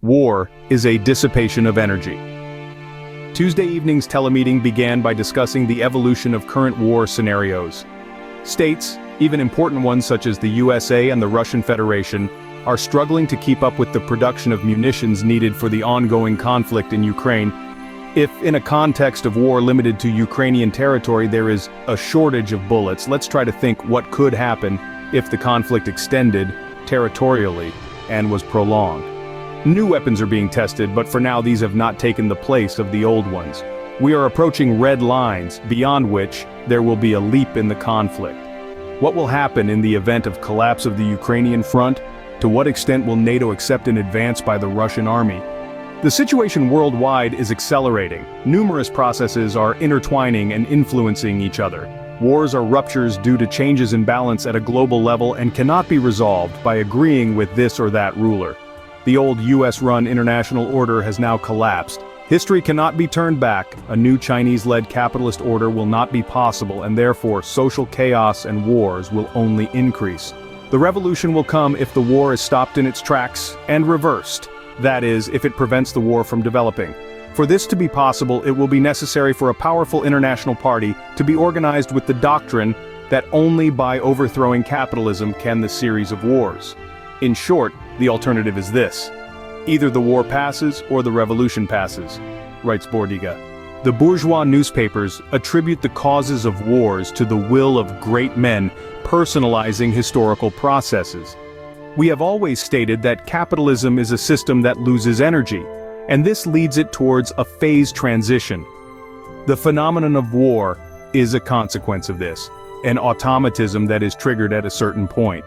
War is a dissipation of energy. Tuesday evening's telemeeting began by discussing the evolution of current war scenarios. States, even important ones such as the USA and the Russian Federation, are struggling to keep up with the production of munitions needed for the ongoing conflict in Ukraine. If, in a context of war limited to Ukrainian territory, there is a shortage of bullets, let's try to think what could happen if the conflict extended territorially and was prolonged. New weapons are being tested, but for now these have not taken the place of the old ones. We are approaching red lines, beyond which there will be a leap in the conflict. What will happen in the event of collapse of the Ukrainian front? To what extent will NATO accept an advance by the Russian army? The situation worldwide is accelerating. Numerous processes are intertwining and influencing each other. Wars are ruptures due to changes in balance at a global level and cannot be resolved by agreeing with this or that ruler. The old US-run international order has now collapsed. History cannot be turned back. A new Chinese-led capitalist order will not be possible, and therefore social chaos and wars will only increase. The revolution will come if the war is stopped in its tracks and reversed. That is, if it prevents the war from developing. For this to be possible, it will be necessary for a powerful international party to be organized with the doctrine that only by overthrowing capitalism can the series of wars. In short, the alternative is this. Either the war passes or the revolution passes, writes Bordiga. The bourgeois newspapers attribute the causes of wars to the will of great men, personalizing historical processes. We have always stated that capitalism is a system that loses energy, and this leads it towards a phase transition. The phenomenon of war is a consequence of this, an automatism that is triggered at a certain point.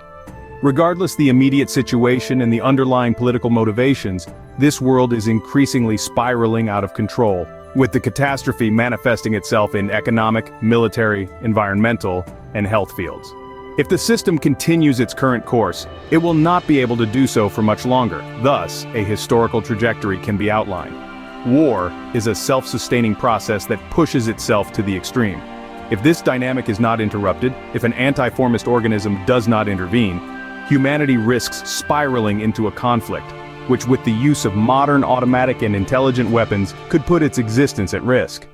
Regardless the immediate situation and the underlying political motivations, this world is increasingly spiraling out of control, with the catastrophe manifesting itself in economic, military, environmental, and health fields. If the system continues its current course, it will not be able to do so for much longer. Thus, a historical trajectory can be outlined. War is a self-sustaining process that pushes itself to the extreme. If this dynamic is not interrupted, if an anti-formist organism does not intervene, humanity risks spiraling into a conflict, which with the use of modern automatic and intelligent weapons could put its existence at risk.